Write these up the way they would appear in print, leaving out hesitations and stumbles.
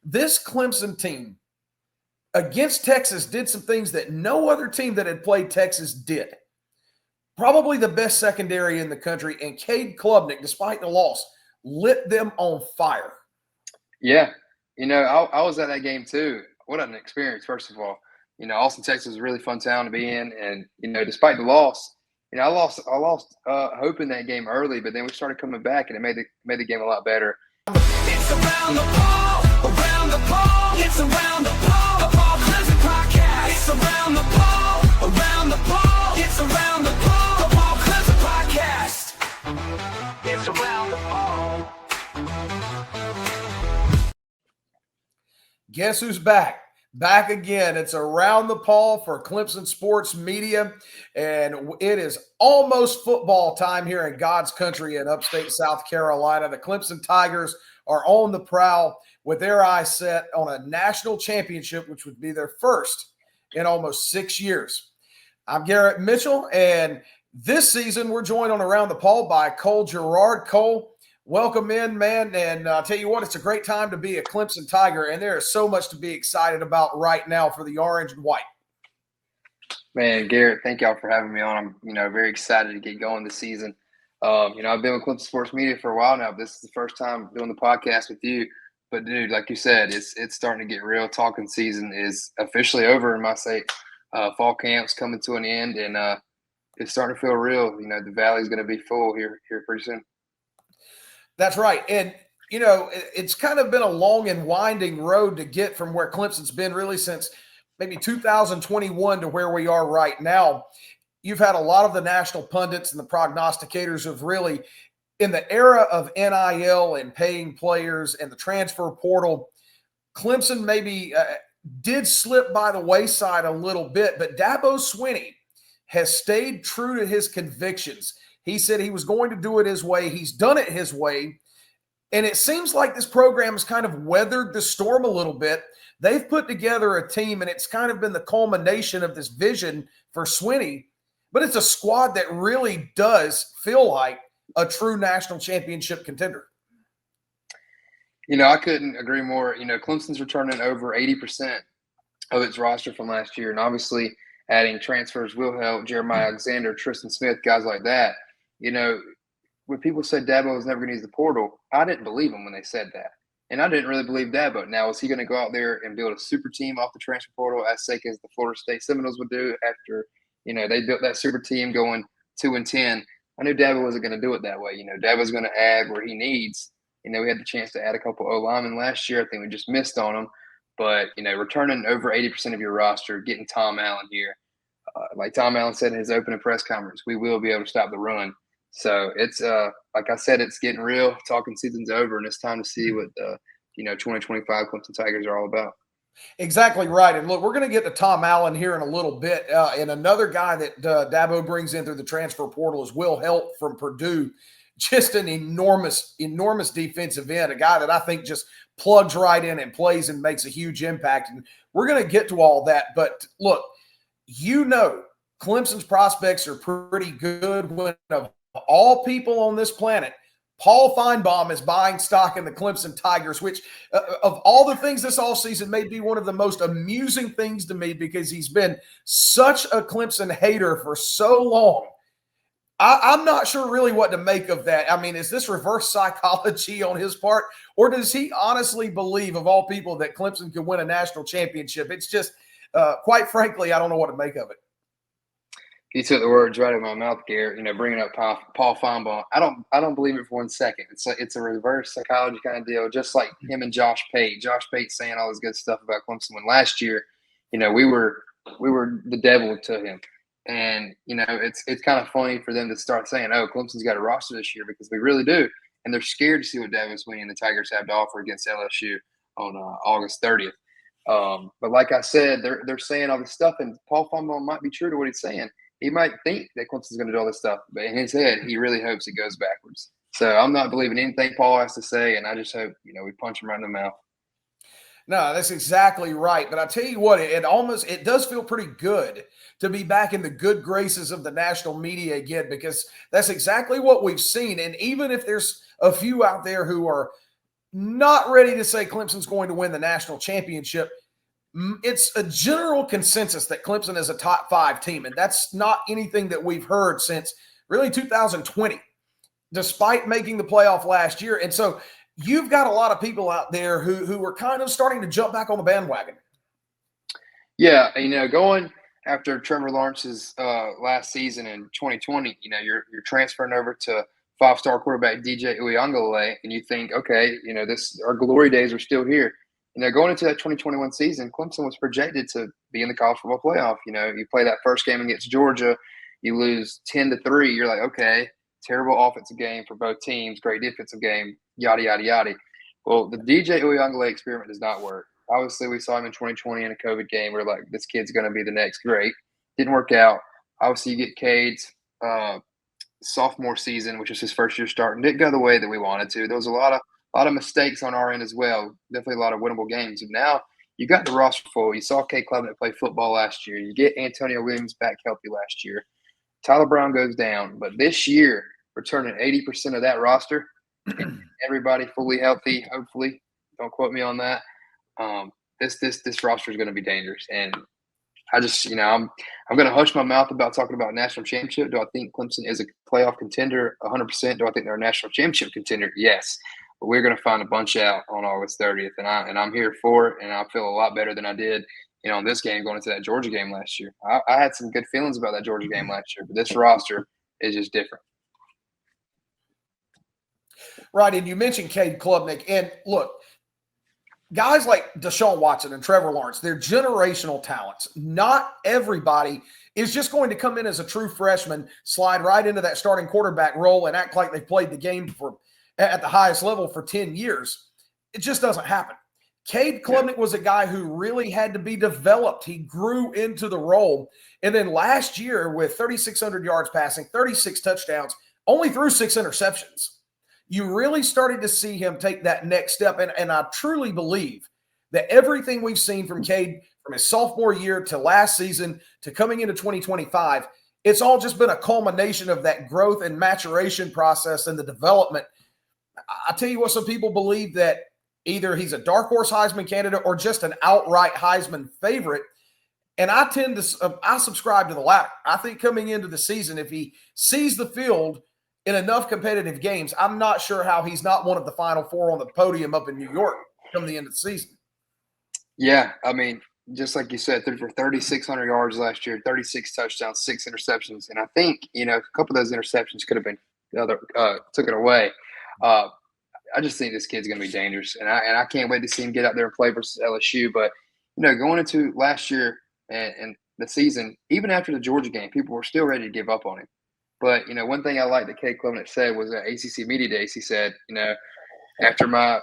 This Clemson team against Texas did some things that no other team that had played Texas did. Probably the best secondary in the country, and Cade Klubnik, despite the loss, lit them on fire. Yeah. I was at that game too. What an experience, first of all. Austin, Texas is a really fun town to be in. And, despite the loss, I lost hope in that game early, but then we started coming back and it made the game a lot better. It's around the paw, around the paw. It's around the paw, the Paw Clemson podcast. It's around the paw, around the paw. It's around the paw, the Paw Clemson podcast. It's around the paw. Guess who's back? Back again. It's Around the Paw for Clemson Sports Media, and it is almost football time here in God's country in upstate South Carolina. The Clemson Tigers are on the prowl with their eyes set on a national championship, which would be their first in almost 6 years. I'm Garrett Mitchell, and this season we're joined on Around the Paw by Cole Gerard. Cole, welcome in, man, and I'll tell you what, it's a great time to be a Clemson Tiger, and there is so much to be excited about right now for the orange and white. Man, Garrett, thank y'all for having me on. I'm, very excited to get going this season. I've been with Clemson Sports Media for a while now. This is the first time doing the podcast with you. But, dude, like you said, it's starting to get real. Talking season is officially over in my state. Fall camp's coming to an end, and it's starting to feel real. The Valley's going to be full here pretty soon. That's right. And, it's kind of been a long and winding road to get from where Clemson's been really since maybe 2021 to where we are right now. You've had a lot of the national pundits and the prognosticators have really, in the era of NIL and paying players and the transfer portal, Clemson maybe did slip by the wayside a little bit, but Dabo Swinney has stayed true to his convictions. He said he was going to do it his way. He's done it his way. And it seems like this program has kind of weathered the storm a little bit. They've put together a team, and it's kind of been the culmination of this vision for Swinney. But it's a squad that really does feel like a true national championship contender. I couldn't agree more. Clemson's returning over 80% of its roster from last year. And obviously adding transfers will help. Jeremiah Alexander, Tristan Smith, guys like that. When people said Dabo was never going to use the portal, I didn't believe them when they said that. And I didn't really believe Dabo. Now, is he going to go out there and build a super team off the transfer portal as sake as the Florida State Seminoles would do after, they built that super team going 2-10? I knew Dabo wasn't going to do it that way. Dabo's going to add where he needs. We had the chance to add a couple O-linemen last year. I think we just missed on them. But, returning over 80% of your roster, getting Tom Allen here. Like Tom Allen said in his opening press conference, we will be able to stop the run. So it's like I said, it's getting real. Talking season's over, and it's time to see what 2025 Clemson Tigers are all about. Exactly right. And look, we're going to get to Tom Allen here in a little bit. And another guy that Dabo brings in through the transfer portal is Will Helt from Purdue. Just an enormous defensive end, a guy that I think just plugs right in and plays and makes a huge impact. And we're going to get to all that. But look, Clemson's prospects are pretty good when of all people on this planet, Paul Feinbaum is buying stock in the Clemson Tigers, which of all the things this offseason may be one of the most amusing things to me because he's been such a Clemson hater for so long. I'm not sure really what to make of that. I mean, is this reverse psychology on his part, or does he honestly believe, of all people, that Clemson could win a national championship? It's just, quite frankly, I don't know what to make of it. You took the words right out of my mouth, Garrett. Bringing up Paul Feinbaum, I don't believe it for 1 second. It's a reverse psychology kind of deal, just like him and Josh Pate. Josh Pate saying all this good stuff about Clemson when last year, we were the devil to him, and it's kind of funny for them to start saying, "Oh, Clemson's got a roster this year," because we really do, and they're scared to see what Dabo Swinney and the Tigers have to offer against LSU on August 30th. But like I said, they're saying all this stuff, and Paul Feinbaum might be true to what he's saying. He might think that Clemson's going to do all this stuff, but in his head, he really hopes it goes backwards. So I'm not believing anything Paul has to say, and I just hope, we punch him right in the mouth. No, that's exactly right. But I tell you what, it does feel pretty good to be back in the good graces of the national media again, because that's exactly what we've seen. And even if there's a few out there who are, not ready to say Clemson's going to win the national championship. It's a general consensus that Clemson is a top 5 team, and that's not anything that we've heard since really 2020, despite making the playoff last year. And so you've got a lot of people out there who are kind of starting to jump back on the bandwagon. Yeah, going after Trevor Lawrence's last season in 2020, you're transferring over to 5-star quarterback DJ Uiagalelei, and you think, okay, our glory days are still here. Going into that 2021 season, Clemson was projected to be in the college football playoff. You play that first game against Georgia, you lose 10-3. You're like, okay, terrible offensive game for both teams, great defensive game, yada, yada, yada. Well, the DJ Uiagalelei experiment does not work. Obviously, we saw him in 2020 in a COVID game. We're like, this kid's going to be the next great. Didn't work out. Obviously, you get Cade's sophomore season, which was his first year starting. Didn't go the way that we wanted to. There was a lot of mistakes on our end as well. Definitely a lot of winnable games. And now you got the roster full. You saw Cade Klubnik play football last year. You get Antonio Williams back healthy last year. Tyler Brown goes down. But this year, returning 80% of that roster, everybody fully healthy, hopefully. Don't quote me on that. This roster is going to be dangerous. And I just, I'm going to hush my mouth about talking about national championship. Do I think Clemson is a playoff contender? 100%. Do I think they're a national championship contender? Yes. But we're going to find a bunch out on August 30th, and I'm here for it, and I feel a lot better than I did, in this game going into that Georgia game last year. I had some good feelings about that Georgia game last year, but this roster is just different. Right, and you mentioned Cade Klubnik, and look, guys like Deshaun Watson and Trevor Lawrence, they're generational talents. Not everybody is just going to come in as a true freshman, slide right into that starting quarterback role, and act like they've played the game at the highest level for 10 years. It just doesn't happen. Cade Klubnik was a guy who really had to be developed. He grew into the role. And then last year, with 3,600 yards passing, 36 touchdowns, only threw 6 interceptions. You really started to see him take that next step. And I truly believe that everything we've seen from Cade from his sophomore year to last season to coming into 2025, it's all just been a culmination of that growth and maturation process and the development. I tell you what, some people believe that either he's a dark horse Heisman candidate or just an outright Heisman favorite. And I subscribe to the latter. I think coming into the season, if he sees the field in enough competitive games, I'm not sure how he's not one of the Final Four on the podium up in New York come the end of the season. Yeah, just like you said, threw for 3,600 yards last year, 36 touchdowns, 6 interceptions. And I think, a couple of those interceptions could have been took it away. I just think this kid's going to be dangerous, and I can't wait to see him get out there and play versus LSU. But going into last year and the season, even after the Georgia game, people were still ready to give up on him. But one thing I like that Cade Klubnik said was at ACC Media Days. He said, after my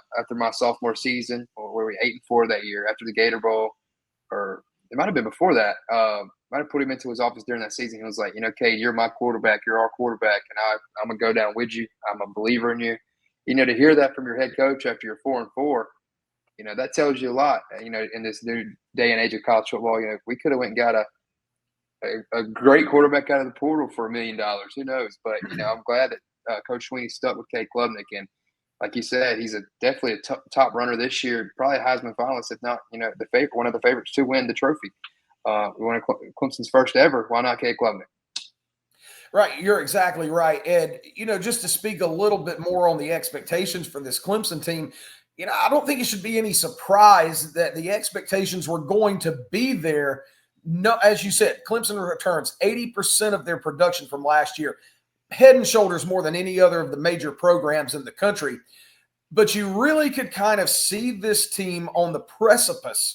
sophomore season, or where we 8-4 that year, after the Gator Bowl, or it might have been before that, might have put him into his office during that season. He was like, Cade, you're my quarterback, you're our quarterback, and I'm gonna go down with you. I'm a believer in you. To hear that from your head coach after you're 4-4, that tells you a lot. In this new day and age of college football, we could have went and got a great quarterback out of the portal for $1 million. Who knows? But I'm glad that Coach Swinney stuck with Cade Klubnik, and like you said, he's definitely a top runner this year, probably a Heisman finalist, if not one of the favorites to win the trophy. We won Clemson's first ever. Why not Cade Klubnik? Right, you're exactly right. And, just to speak a little bit more on the expectations for this Clemson team, I don't think it should be any surprise that the expectations were going to be there. No, as you said, Clemson returns 80% of their production from last year, head and shoulders more than any other of the major programs in the country. But you really could kind of see this team on the precipice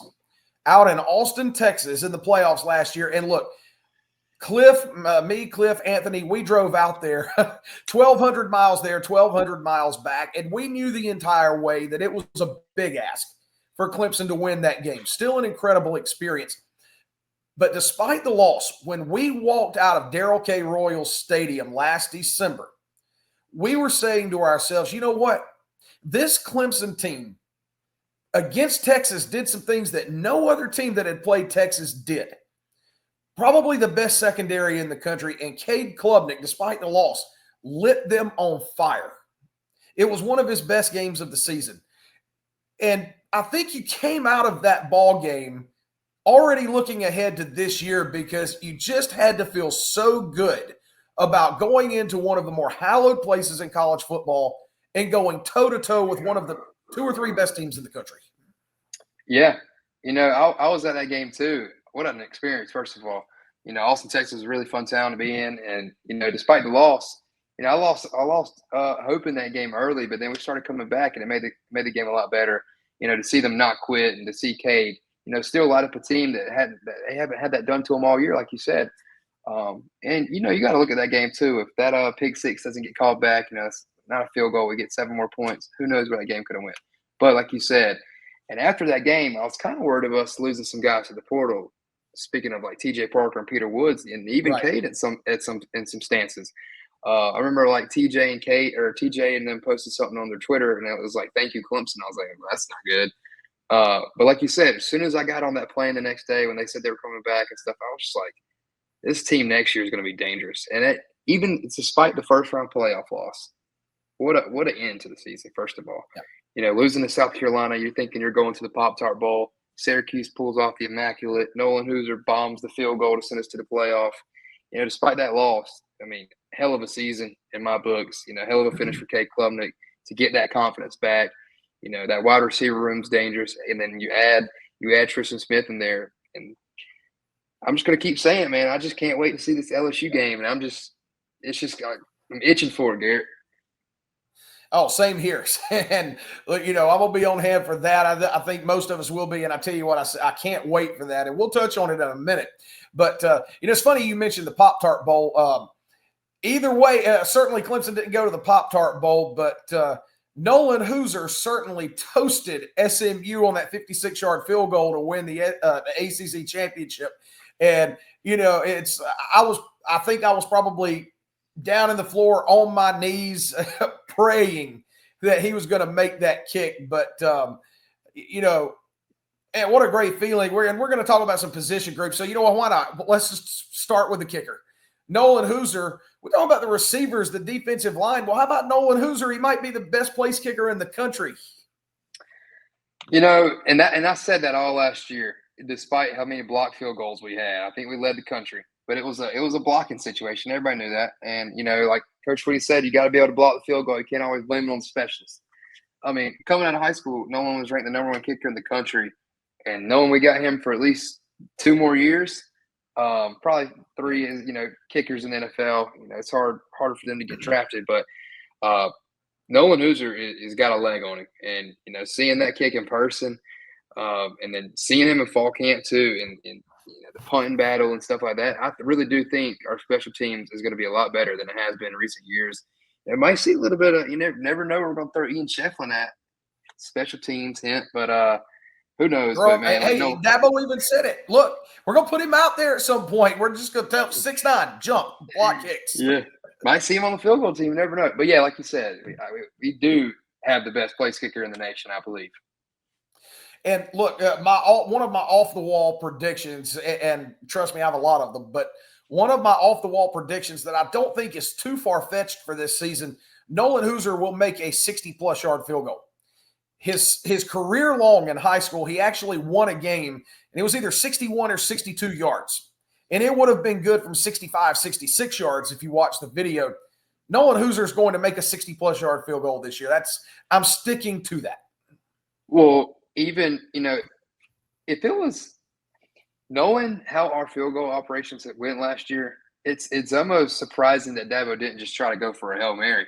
out in Austin, Texas in the playoffs last year. And look, Cliff, Anthony, we drove out there 1,200 miles there, 1,200 miles back, and we knew the entire way that it was a big ask for Clemson to win that game. Still an incredible experience. But despite the loss, when we walked out of Darrell K. Royal Stadium last December, we were saying to ourselves, you know what? This Clemson team against Texas did some things that no other team that had played Texas did. Probably the best secondary in the country, and Cade Klubnik, despite the loss, lit them on fire. It was one of his best games of the season. And I think you came out of that ball game already looking ahead to this year because you just had to feel so good about going into one of the more hallowed places in college football and going toe-to-toe with one of the 2 or 3 best teams in the country. Yeah. I was at that game too. What an experience, first of all. Austin, Texas is a really fun town to be in. And, despite the loss, I lost hope in that game early, but then we started coming back and it made the game a lot better. To see them not quit and to see Cade, still light up a team that they haven't had that done to them all year, like you said. And you got to look at that game too. If that pick six doesn't get called back, it's not a field goal. We get 7 more points. Who knows where that game could have went? But like you said, and after that game, I was kind of worried of us losing some guys to the portal. Speaking of like TJ Parker and Peter Woods, and even Right. Cade in some stances. I remember like TJ and them posted something on their Twitter, and it was like, "Thank you, Clemson." I was like, well, "That's not good." But like you said, as soon as I got on that plane the next day when they said they were coming back and stuff, I was just like, "This team next year is going to be dangerous." And even despite the first round playoff loss, what an end to the season. First of all, losing to South Carolina, you're thinking you're going to the Pop-Tart Bowl. Syracuse pulls off the immaculate. Nolan Hooser bombs the field goal to send us to the playoff. Despite that loss, I mean, hell of a season in my books. Hell of a finish for Cade Klubnik to get that confidence back. That wide receiver room's dangerous, and then you add Tristan Smith in there, and I'm just gonna keep saying, man, I just can't wait to see this LSU game, and I'm itching for it, Garrett. Oh, same here. And look, I'm gonna be on hand for that. I think most of us will be. And I tell you what, I can't wait for that. And we'll touch on it in a minute. But it's funny you mentioned the Pop-Tart Bowl. Either way, certainly Clemson didn't go to the Pop-Tart Bowl, but Nolan Hooser certainly toasted SMU on that 56-yard field goal to win the ACC championship. And I think I was probably down in the floor on my knees praying that he was going to make that kick. But, and what a great feeling. We're going to talk about some position groups. So, why not? Let's just start with the kicker. Nolan Hooser, we're talking about the receivers, the defensive line. Well, how about Nolan Hooser? He might be the best place kicker in the country. And I said that all last year, despite how many block field goals we had. I think we led the country. But it was a blocking situation. Everybody knew that. And, like Coach Swinney said, you got to be able to block the field goal. You can't always blame it on the specialists. I mean, coming out of high school, Nolan was ranked the #1 kicker in the country. And knowing we got him for at least 2 more years, probably 3 is, kickers in the NFL. It's harder for them to get drafted. But Nolan Hooser has got a leg on him. And, seeing that kick in person and then seeing him in fall camp too and the punting battle and stuff like that, I really do think our special teams is going to be a lot better than it has been in recent years. It might see a little bit of, never know, we're going to throw Ian Shefflin at special teams hint, but who knows? Bro, but man, hey, Dabo even said it. Look, we're going to put him out there at some point. We're just going to tell 6'9", jump, block kicks. Yeah, might see him on the field goal team. You never know. But yeah, like you said, we do have the best place kicker in the nation, I believe. And look, one of my off-the-wall predictions, and trust me, I have a lot of them, but one of my off-the-wall predictions that I don't think is too far-fetched for this season, Nolan Hooser will make a 60-plus yard field goal. His career long in high school, he actually won a game, and it was either 61 or 62 yards. And it would have been good from 65, 66 yards if you watch the video. Nolan Hooser is going to make a 60-plus yard field goal this year. I'm sticking to that. Well, even, if it was knowing how our field goal operations went last year, it's almost surprising that Dabo didn't just try to go for a Hail Mary,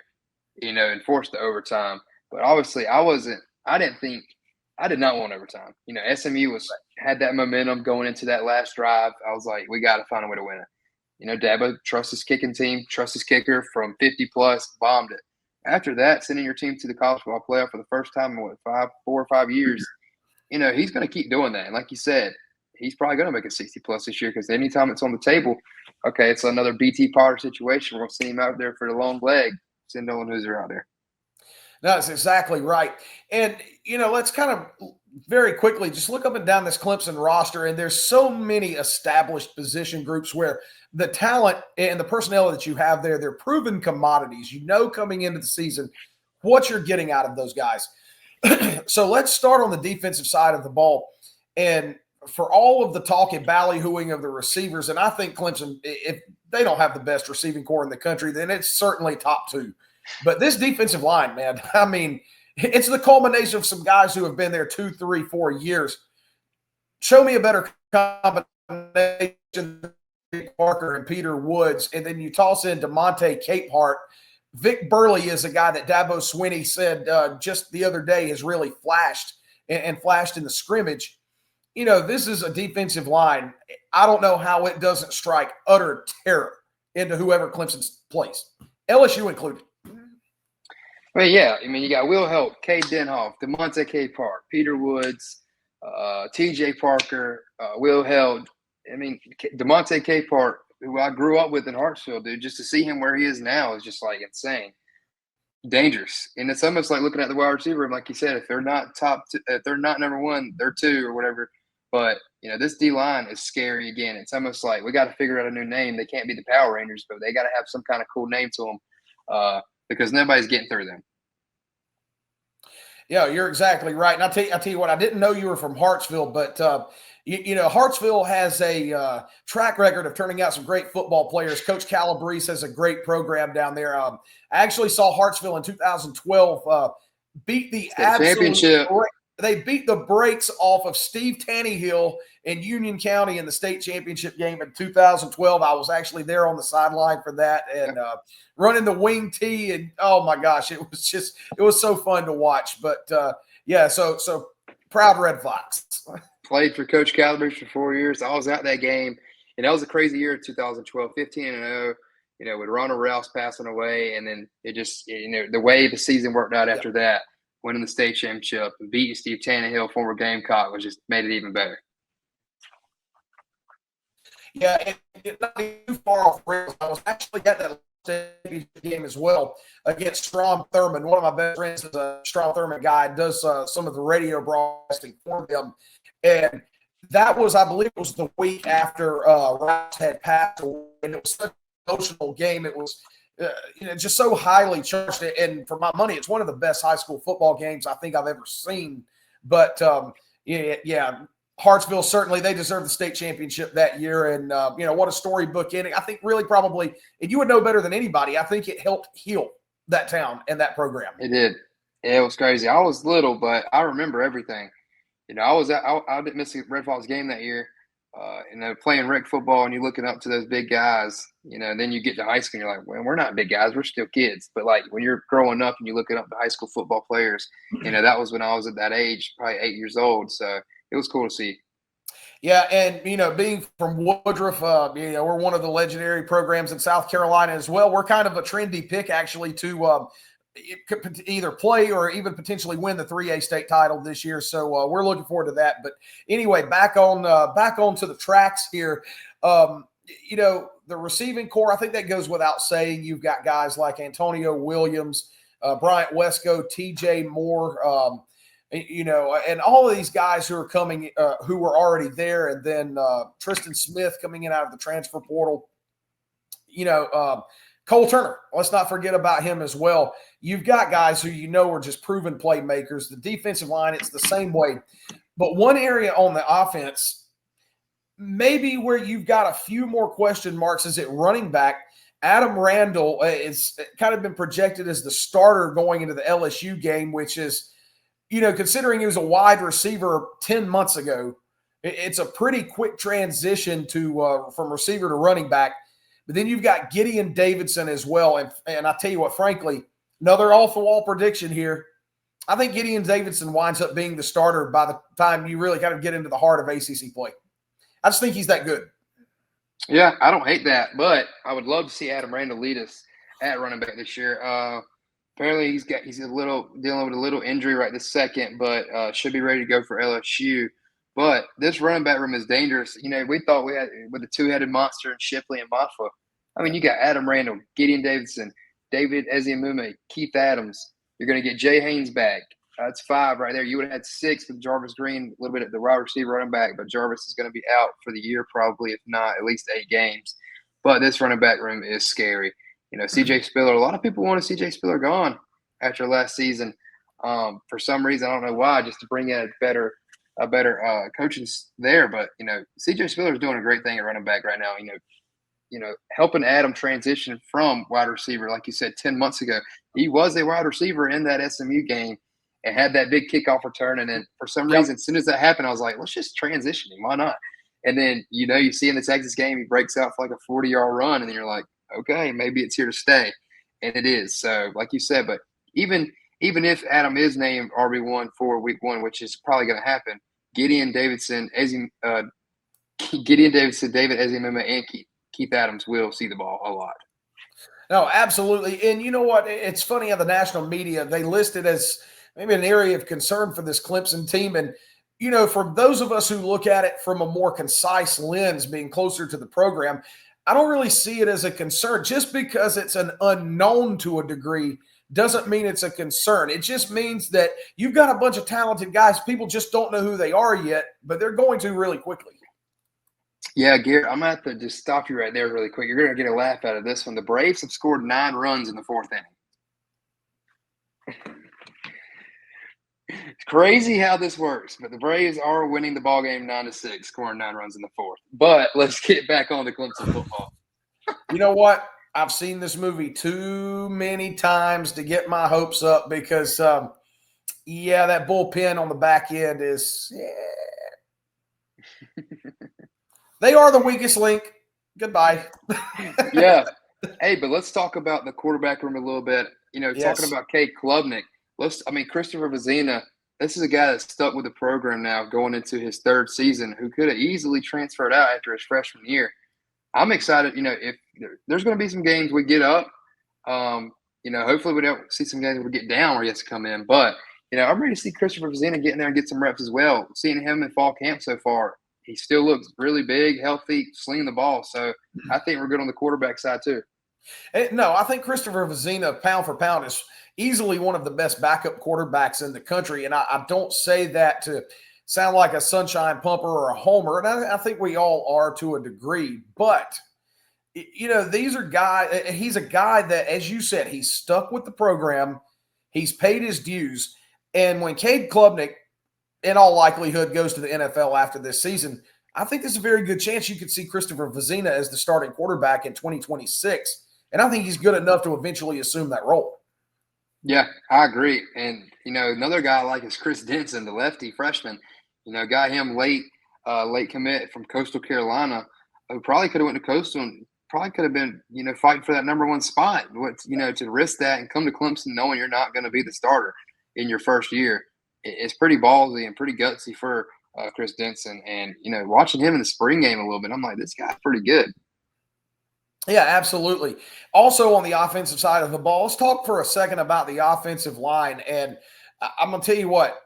and force the overtime. But obviously I did not want overtime. SMU had that momentum going into that last drive. I was like, we got to find a way to win it. Dabo trusts his kicking team, trusts his kicker from 50-plus, bombed it. After that, sending your team to the college football playoff for the first time in 4 or 5 years, he's going to keep doing that. And like you said, he's probably going to make a 60-plus this year because anytime it's on the table, okay, it's another BT Potter situation. We're going to send him out there for the long leg. Send Nolan Hooser out there. No, that's exactly right. And, let's kind of very quickly just look up and down this Clemson roster. And there's so many established position groups where the talent and the personnel that you have there, they're proven commodities. Coming into the season what you're getting out of those guys. So let's start on the defensive side of the ball. And for all of the talk and ballyhooing of the receivers, and I think Clemson, if they don't have the best receiving core in the country, then it's certainly top two. But this defensive line, man, I mean, it's the culmination of some guys who have been there 2, 3, 4 years. Show me a better combination than Parker and Peter Woods, and then you toss in DeMonte Capehart. Vic Burley is a guy that Dabo Swinney said just the other day has really flashed and flashed in the scrimmage. You know, this is a defensive line. I don't know how it doesn't strike utter terror into whoever Clemson plays, LSU included. Well, yeah, I mean, you got Will Help, Cade Denhoff, DeMonte Capehart, Peter Woods, T.J. Parker, Will Held. I mean, DeMonte Capehart, who I grew up with in Hartsville, dude, just to see him where he is now is just like insane, dangerous. And it's almost like looking at the wide receiver room, like you said, if they're not if they're not number one, they're two or whatever. But you know, this D line is scary again. It's almost like we got to figure out a new name. They can't be the Power Rangers, but they got to have some kind of cool name to them because nobody's getting through them. Yeah, you're exactly right. And I tell you what, I didn't know you were from Hartsville, but you know, Hartsville has a track record of turning out some great football players. Coach Calabrese has a great program down there. I actually saw Hartsville in 2012 beat the championship. They beat the brakes off of Steve Tannehill in Union County in the state championship game in 2012. I was actually there on the sideline for that and running the wing tee. And oh my gosh, it was so fun to watch. But yeah, so proud Red Fox. Played for Coach Calabrese for 4 years. I was at that game, and that was a crazy year, 2012, 15-0. You know, with Ronald Rouse passing away, and then it just, you know, the way the season worked out after that, winning the state championship, beating Steve Tannehill, former Gamecock, was just made it even better. Yeah, and not too far off rails. I was actually at that game as well against Strom Thurmond. One of my best friends is a Strom Thurmond guy, does some of the radio broadcasting for them. And that was, I believe it was the week after Rouse had passed away, and it was such an emotional game. It was you know, just so highly charged. And for my money, it's one of the best high school football games I think I've ever seen. But yeah, Hartsville, certainly they deserve the state championship that year. And, you know, what a storybook ending. I think really probably, and you would know better than anybody, I think it helped heal that town and that program. It did. It was crazy. I was little, but I remember everything. You know, I didn't miss a Red Fox game that year. You know, playing rec football and you're looking up to those big guys, you know, and then you get to high school and you're like, well, we're not big guys. We're still kids. But, like, when you're growing up and you're looking up to high school football players, you know, that was when I was at that age, probably 8 years old. So it was cool to see. Yeah, and, you know, being from Woodruff, you know, we're one of the legendary programs in South Carolina as well. We're kind of a trendy pick, actually, to either play or even potentially win the 3A state title this year. So we're looking forward to that. But anyway, back onto the tracks here. You know, the receiving core, I think that goes without saying. You've got guys like Antonio Williams, Bryant Wesco, TJ Moore, you know, and all of these guys who are coming, who were already there. And then Tristan Smith coming in out of the transfer portal, you know, Cole Turner, let's not forget about him as well. You've got guys who you know are just proven playmakers. The defensive line, it's the same way. But one area on the offense, maybe where you've got a few more question marks, is at running back. Adam Randall is kind of been projected as the starter going into the LSU game, which is, you know, considering he was a wide receiver 10 months ago, it's a pretty quick transition to from receiver to running back. But then you've got Gideon Davidson as well. And I tell you what, frankly, another off-the-wall prediction here. I think Gideon Davidson winds up being the starter by the time you really kind of get into the heart of ACC play. I just think he's that good. Yeah, I don't hate that, but I would love to see Adam Randall lead us at running back this year. Apparently he's dealing with a little injury right this second, but should be ready to go for LSU. But this running back room is dangerous. You know, we thought we had with the two-headed monster and Shipley and Maffa. I mean, you got Adam Randall, Gideon Davidson, David Eziamume, Keith Adams. You're going to get Jay Haynes back. That's 5 right there. You would have had 6 with Jarvis Green, a little bit at the wide receiver running back, but Jarvis is going to be out for the year probably, if not at least 8 games. But this running back room is scary. You know, C.J. Spiller, a lot of people want to see C.J. Spiller gone after last season. for some reason. I don't know why, just to bring in a better coaching there. But CJ Spiller is doing a great thing at running back right now. Helping Adam transition from wide receiver, like you said, 10 months ago, he was a wide receiver in that SMU game and had that big kickoff return. And then for some reason, as soon as that happened, I was like, let's just transition him. Why not? And then, you see in the Texas game, he breaks out for like a 40-yard run. And then you're like, okay, maybe it's here to stay. And it is. So like you said, but even if Adam is named RB1 for week 1, which is probably going to happen, Gideon Davidson, David Ezimema, and Keith Adams will see the ball a lot. No, absolutely. And you know what? It's funny how the national media, they list it as maybe an area of concern for this Clemson team. And, for those of us who look at it from a more concise lens, being closer to the program, I don't really see it as a concern. Just because it's an unknown to a degree doesn't mean it's a concern. It just means that you've got a bunch of talented guys. People just don't know who they are yet, but they're going to really quickly. Yeah, Garrett, I'm going to have to just stop you right there really quick. You're going to get a laugh out of this one. The Braves have scored 9 runs in the 4th inning. It's crazy how this works, but the Braves are winning the ballgame 9-6, scoring 9 runs in the 4th. But let's get back on to Clemson football. You know what? I've seen this movie too many times to get my hopes up because, that bullpen on the back end is they are the weakest link. Goodbye. Yeah. Hey, but let's talk about the quarterback room a little bit. Talking about Cade Klubnik. Christopher Vizina, this is a guy that's stuck with the program now going into his 3rd season, who could have easily transferred out after his freshman year. I'm excited, if there's going to be some games we get up, hopefully we don't see some games we get down where he has to come in. But, I'm ready to see Christopher Vizina get in there and get some reps as well. Seeing him in fall camp so far, he still looks really big, healthy, slinging the ball. So I think we're good on the quarterback side too. No, I think Christopher Vizina, pound for pound, is easily one of the best backup quarterbacks in the country. And I don't say that to sound like a sunshine pumper or a homer. And I think we all are to a degree. But, these are guys – he's a guy that, as you said, he's stuck with the program. He's paid his dues. And when Cade Klubnik, in all likelihood, goes to the NFL after this season, I think there's a very good chance you could see Christopher Vizina as the starting quarterback in 2026. And I think he's good enough to eventually assume that role. Yeah, I agree. And, another guy I like is Chris Denson, the lefty freshman. Got him late commit from Coastal Carolina, who probably could have went to Coastal and probably could have been, fighting for that number 1 spot. To risk that and come to Clemson knowing you're not going to be the starter in your first year. It's pretty ballsy and pretty gutsy for Chris Denson. And, watching him in the spring game a little bit, I'm like, this guy's pretty good. Yeah, absolutely. Also on the offensive side of the ball, let's talk for a second about the offensive line. And I'm going to tell you what,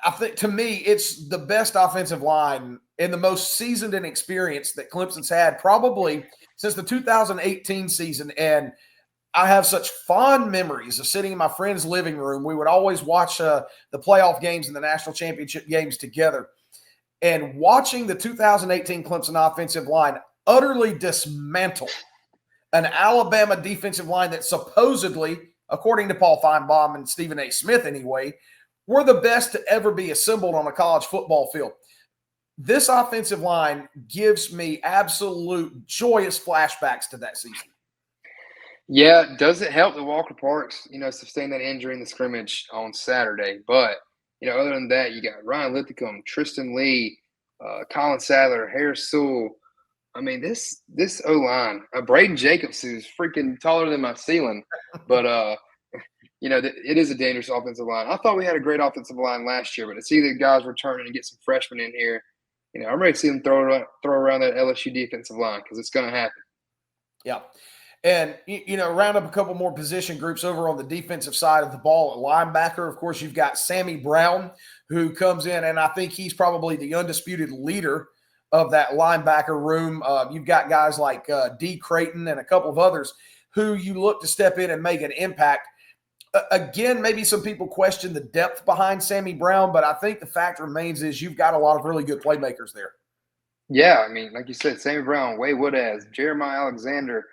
I think to me, it's the best offensive line and the most seasoned and experienced that Clemson's had probably since the 2018 season. And I have such fond memories of sitting in my friend's living room. We would always watch the playoff games and the national championship games together. And watching the 2018 Clemson offensive line utterly dismantle an Alabama defensive line that supposedly, according to Paul Feinbaum and Stephen A. Smith anyway, were the best to ever be assembled on a college football field. This offensive line gives me absolute joyous flashbacks to that season. Yeah, does it help that Walker Parks, sustained that injury in the scrimmage on Saturday? But, other than that, you got Ryan Lithicum, Tristan Lee, Colin Sadler, Harris Sewell. This O-line, Braden Jacobs, who's freaking taller than my ceiling, but it is a dangerous offensive line. I thought we had a great offensive line last year, but to see the guys returning and get some freshmen in here, I'm ready to see them throw around that LSU defensive line because it's going to happen. Yeah. And, round up a couple more position groups over on the defensive side of the ball. At linebacker, of course, you've got Sammy Brown, who comes in, and I think he's probably the undisputed leader of that linebacker room. You've got guys like D. Creighton and a couple of others who you look to step in and make an impact. Again, maybe some people question the depth behind Sammy Brown, but I think the fact remains is you've got a lot of really good playmakers there. Yeah, like you said, Sammy Brown, Way Woodaz, Jeremiah Alexander,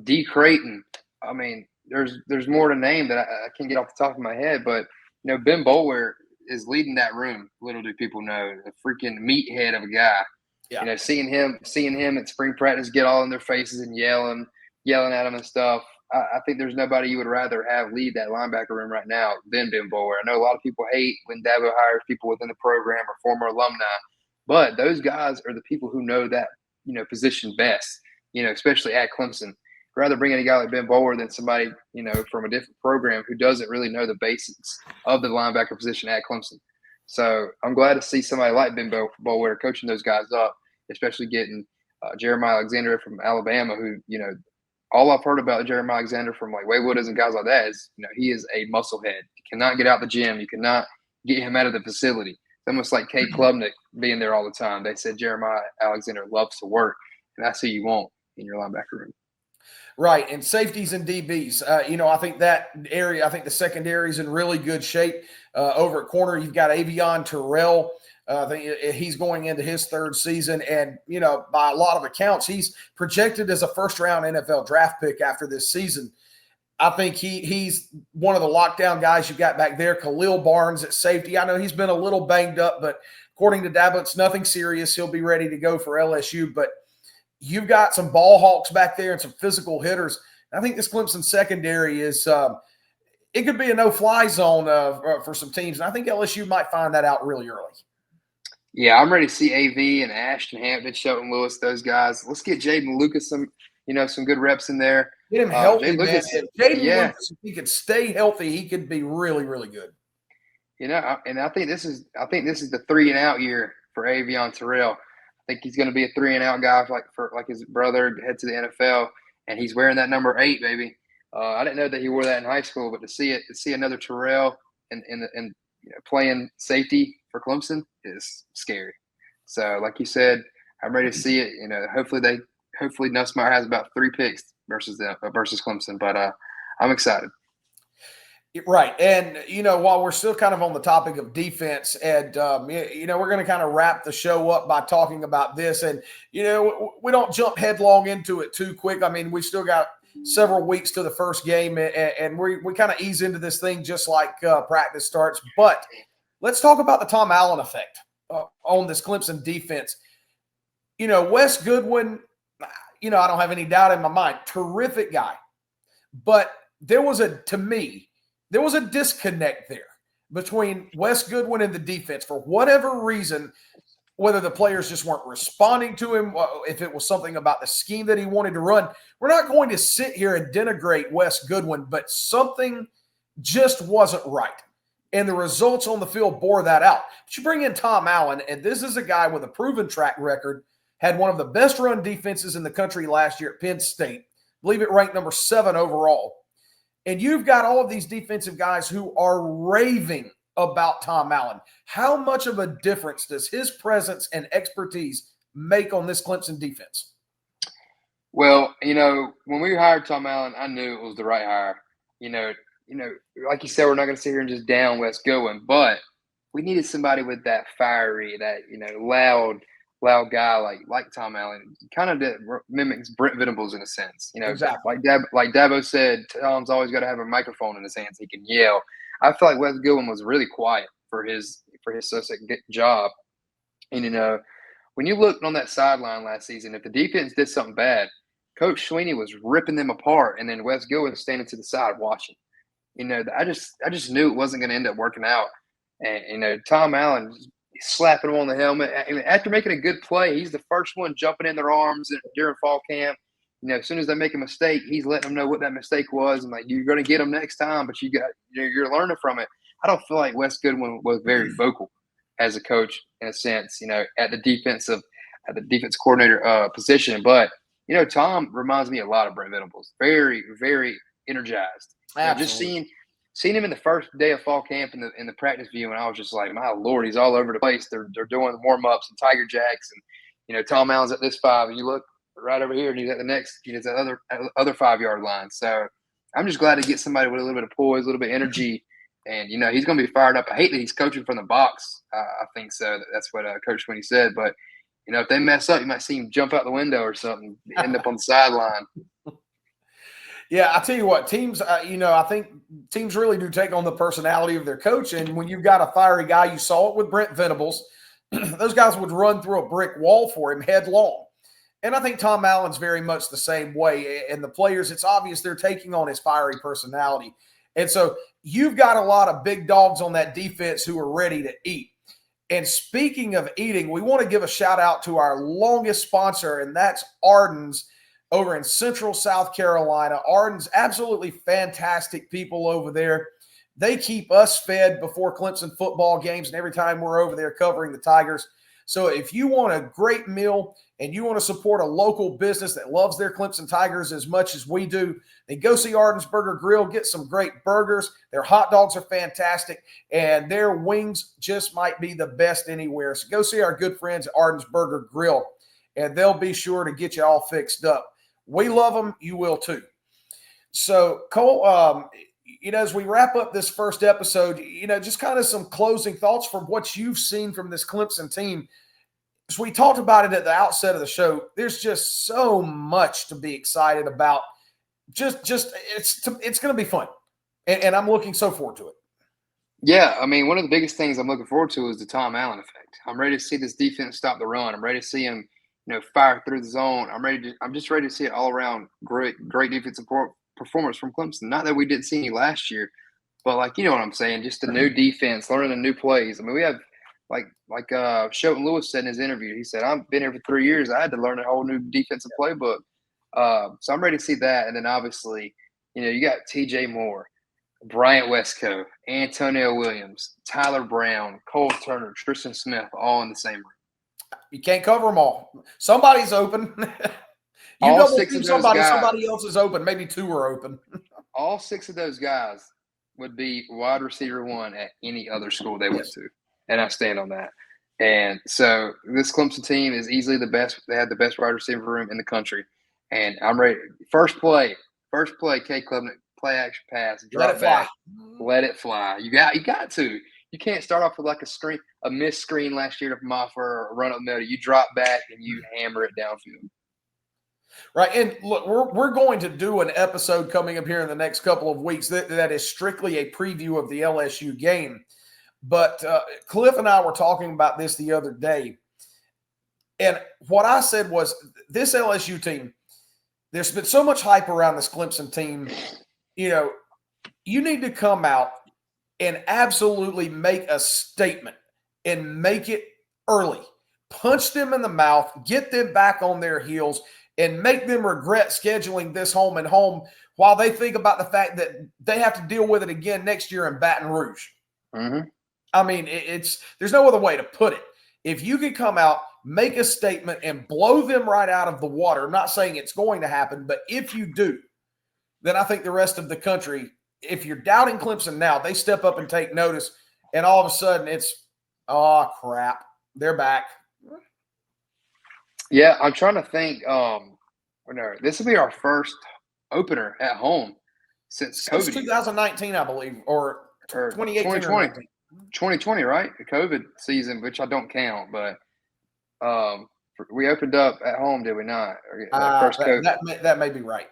D. Creighton. there's more to name that I can't get off the top of my head, but Ben Boulware is leading that room. Little do people know, a freaking meathead of a guy. Yeah. Seeing him at spring practice get all in their faces and yelling at them and stuff. I think there's nobody you would rather have lead that linebacker room right now than Ben Boulware. I know a lot of people hate when Dabo hires people within the program or former alumni, but those guys are the people who know that position best. Especially at Clemson. I'd rather bring in a guy like Ben Boulware than somebody from a different program who doesn't really know the basics of the linebacker position at Clemson. So I'm glad to see somebody like Ben Boulware coaching those guys up, especially getting Jeremiah Alexander from Alabama, who all I've heard about Jeremiah Alexander from like Wade Wooders and guys like that is he is a musclehead. You cannot get out the gym. You cannot get him out of the facility. It's almost like Kate Klubnik being there all the time. They said Jeremiah Alexander loves to work, and that's who you want in your linebacker room. Right, and safeties and DBs. I think that area, I think the secondary is in really good shape. Over at corner, you've got Avion Terrell. I think he's going into his third season, and by a lot of accounts, he's projected as a first-round NFL draft pick after this season. I think he's one of the lockdown guys you got back there. Khalil Barnes at safety. I know he's been a little banged up, but according to Dabo, it's nothing serious. He'll be ready to go for LSU, but you've got some ball hawks back there and some physical hitters. I think this Clemson secondary is it could be a no-fly zone for some teams, and I think LSU might find that out really early. Yeah, I'm ready to see AV and Ashton Hampton, Shelton Lewis, those guys. Let's get Jaden Lucas some good reps in there. Get him healthy, Jaden man. Lucas, Jaden Lucas, if he could stay healthy, he could be really, really good. And I think this is the 3-and-out year for Avion Terrell. I think he's going to be a 3-and-out guy like his brother, head to the NFL, and he's wearing that number 8, baby. I didn't know that he wore that in high school, but to see another Terrell and playing safety for Clemson is scary. So, like you said, I'm ready to see it. Hopefully Nussmeier has about 3 picks versus Clemson, but I'm excited. Right. And, while we're still kind of on the topic of defense, and, we're going to kind of wrap the show up by talking about this. And, we don't jump headlong into it too quick. I mean, we still got several weeks to the first game, and we kind of ease into this thing just like practice starts. But let's talk about the Tom Allen effect on this Clemson defense. Wes Goodwin, I don't have any doubt in my mind, terrific guy. But there was a disconnect there between Wes Goodwin and the defense for whatever reason, whether the players just weren't responding to him, if it was something about the scheme that he wanted to run. We're not going to sit here and denigrate Wes Goodwin, but something just wasn't right. And the results on the field bore that out. But you bring in Tom Allen, and this is a guy with a proven track record, had one of the best run defenses in the country last year at Penn State. I believe it ranked number 7 overall. And you've got all of these defensive guys who are raving about Tom Allen. How much of a difference does his presence and expertise make on this Clemson defense? Well, when we hired Tom Allen, I knew it was the right hire. Like you said, we're not going to sit here and just down Wes Goodwin, but we needed somebody with that fiery, that loud guy like Tom Allen, kind of that mimics Brent Venables in a sense. Exactly. Like Dabo said, Tom's always got to have a microphone in his hands. He can yell. I feel like Wes Goodwin was really quiet for his job. And when you looked on that sideline last season, if the defense did something bad, Coach Swinney was ripping them apart, and then Wes Goodwin was standing to the side watching. I just knew it wasn't going to end up working out. And Tom Allen slapping him on the helmet. After making a good play, he's the first one jumping in their arms during fall camp. As soon as they make a mistake, he's letting them know what that mistake was, and like, you're going to get them next time, but you're learning from it. I don't feel like Wes Goodwin was very vocal as a coach in a sense, at the defense coordinator position. But Tom reminds me a lot of Brent Venables. Very, very energized. Just seeing him in the first day of fall camp in the practice view, and I was just like, my Lord, he's all over the place. They're doing warm-ups and Tiger Jacks, and Tom Allen's at this 5, and you look right over here, and he's at the next, he's at the other 5-yard line. So I'm just glad to get somebody with a little bit of poise, a little bit of energy, and he's going to be fired up. I hate that he's coaching from the box. I think so. That's what Coach Swinney said. But if they mess up, you might see him jump out the window or something, end up on the sideline. Yeah, I tell you what, teams, I think teams really do take on the personality of their coach. And when you've got a fiery guy, you saw it with Brent Venables, those guys would run through a brick wall for him headlong. And I think Tom Allen's very much the same way. And the players, it's obvious they're taking on his fiery personality. And so you've got a lot of big dogs on that defense who are ready to eat. And speaking of eating, we want to give a shout out to our longest sponsor, and that's Arden's over in Central South Carolina. Arden's absolutely fantastic people over there. They keep us fed before Clemson football games and every time we're over there covering the Tigers. So if you want a great meal and you want to support a local business that loves their Clemson Tigers as much as we do, then go see Arden's Burger Grill, get some great burgers. Their hot dogs are fantastic, and their wings just might be the best anywhere. So go see our good friends at Arden's Burger Grill, and they'll be sure to get you all fixed up. We love them. You will too. So, Cole, as we wrap up this first episode, just kind of some closing thoughts from what you've seen from this Clemson team. So we talked about it at the outset of the show. There's just so much to be excited about. It's going to be fun, and I'm looking so forward to it. Yeah, I mean, one of the biggest things I'm looking forward to is the Tom Allen effect. I'm ready to see this defense stop the run. I'm ready to see him, fire through the zone. I'm just ready to see it all around. Great defensive performance from Clemson. Not that we didn't see any last year, but you know what I'm saying. Just the new defense, learning the new plays. I mean, we have like Shelton Lewis said in his interview. He said, "I've been here for 3 years. I had to learn a whole new defensive playbook." So I'm ready to see that. And then obviously, you got T.J. Moore, Bryant Westco, Antonio Williams, Tyler Brown, Cole Turner, Tristan Smith, all in the same room. You can't cover them all. Somebody's open. All six of those guys, somebody else is open. Maybe two are open. All six of those guys would be wide receiver one at any other school they went to. And I stand on that. And so this Clemson team is easily the best. They have the best wide receiver room in the country. And I'm ready. First play, K. Klubnik, play action pass, drop back, let it fly. You got to. You can't start off with a missed screen last year to Moffer or a run up middle. You drop back and you hammer it downfield. Right. And look, we're going to do an episode coming up here in the next couple of weeks that is strictly a preview of the LSU game. But Cliff and I were talking about this the other day. And what I said was this LSU team, there's been so much hype around this Clemson team. You need to come out and absolutely make a statement and make it early. Punch them in the mouth, get them back on their heels, and make them regret scheduling this home and home while they think about the fact that they have to deal with it again next year in Baton Rouge. Mm-hmm. I mean, there's no other way to put it. If you can come out, make a statement, and blow them right out of the water, I'm not saying it's going to happen, but if you do, then I think the rest of the country, if you're doubting Clemson now, they step up and take notice, and all of a sudden it's, oh, crap, they're back. Yeah, I'm trying to think. This will be our first opener at home since COVID. 2019, I believe, or 2018 or 2020. 2020, right? The COVID season, which I don't count, but we opened up at home, did we not? First COVID. That may be right.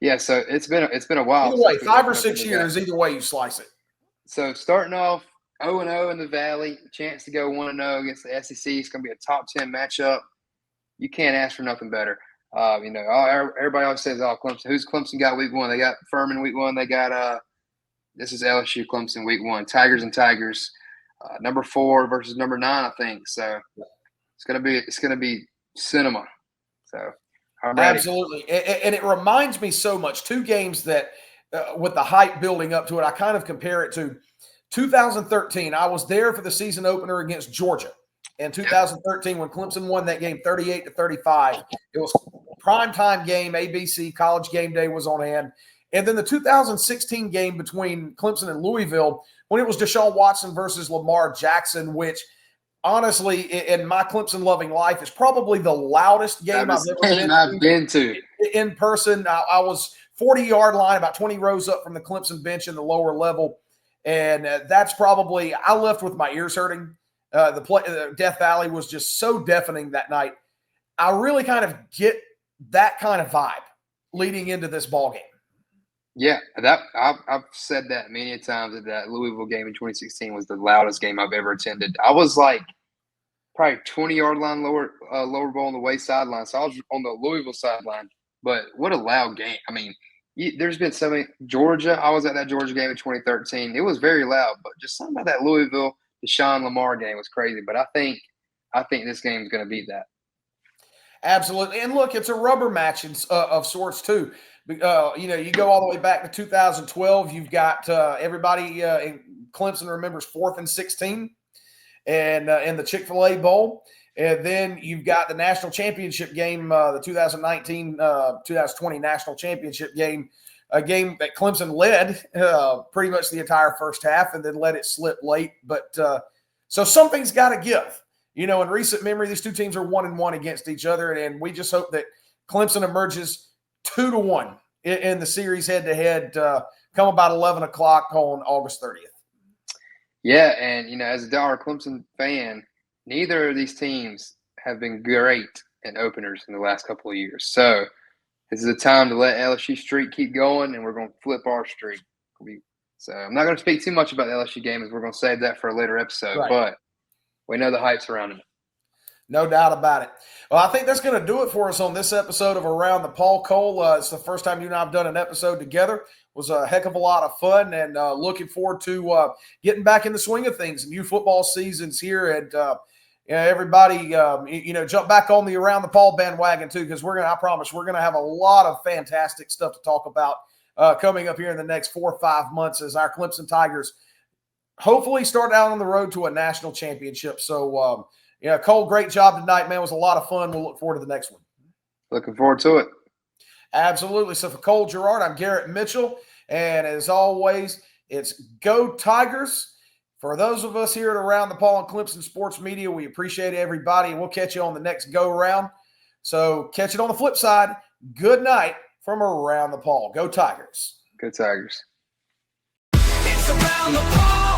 Yeah, so it's been a while. Either way, 5 or 6 years, either way you slice it. So starting off 0-0 in the Valley, chance to go 1-0 against the SEC. It's going to be a top 10 matchup. You can't ask for nothing better. Everybody always says, "Oh, Clemson. Who's Clemson got week 1?" They got Furman week 1. They got this is LSU Clemson week 1. Tigers and Tigers, number 4 versus number 9, I think. So it's gonna be cinema. So I'm ready. Absolutely, and it reminds me so much. 2 games that with the hype building up to it, I kind of compare it to 2013. I was there for the season opener against Georgia. In 2013, when Clemson won that game 38-35, it was a primetime game, ABC, College Game Day was on hand. And then the 2016 game between Clemson and Louisville, when it was Deshaun Watson versus Lamar Jackson, which honestly, in my Clemson-loving life, is probably the loudest game I've ever been to. In person, I was 40-yard line, about 20 rows up from the Clemson bench in the lower level. And that's probably – I left with my ears hurting. Death Valley was just so deafening that night. I really kind of get that kind of vibe leading into this ball game. Yeah, I've said that many times that Louisville game in 2016 was the loudest game I've ever attended. I was like probably 20-yard line lower bowl on the way sideline, so I was on the Louisville sideline. But what a loud game! I mean, there's been so many Georgia. I was at that Georgia game in 2013. It was very loud, but just something about that Louisville Deshaun Lamar game was crazy. But I think this game is going to beat that. Absolutely. And look, it's a rubber match of sorts, too. You go all the way back to 2012. You've got everybody in Clemson remembers 4th and 16 and in the Chick-fil-A Bowl. And then you've got the national championship game, the 2019-2020 national championship game, a game that Clemson led pretty much the entire first half and then let it slip late. But so something's got to give. In recent memory, these two teams are 1-1 against each other, and we just hope that Clemson emerges 2-1 in the series head-to-head come about 11 o'clock on August 30th. Yeah, and, as a diehard Clemson fan, neither of these teams have been great in openers in the last couple of years. So this is a time to let LSU streak keep going, and we're going to flip our streak. So I'm not going to speak too much about the LSU game, as we're going to save that for a later episode, Right. But we know the hype surrounding it. No doubt about it. Well, I think that's going to do it for us on this episode of Around the Paw. Cole, it's the first time you and I have done an episode together. It was a heck of a lot of fun, and looking forward to getting back in the swing of things. New football season's here, and everybody, jump back on the Around the Paw bandwagon too, because I promise, we're going to have a lot of fantastic stuff to talk about coming up here in the next 4 or 5 months as our Clemson Tigers hopefully start out on the road to a national championship. So, Cole, great job tonight, man. It was a lot of fun. We'll look forward to the next one. Looking forward to it. Absolutely. So for Cole Gerard, I'm Garrett Mitchell. And as always, it's Go Tigers. For those of us here at Around the Paw and Clemson Sports Media, we appreciate everybody, and we'll catch you on the next go-round. So catch it on the flip side. Good night from Around the Paw. Go Tigers. Go Tigers. It's around the pole.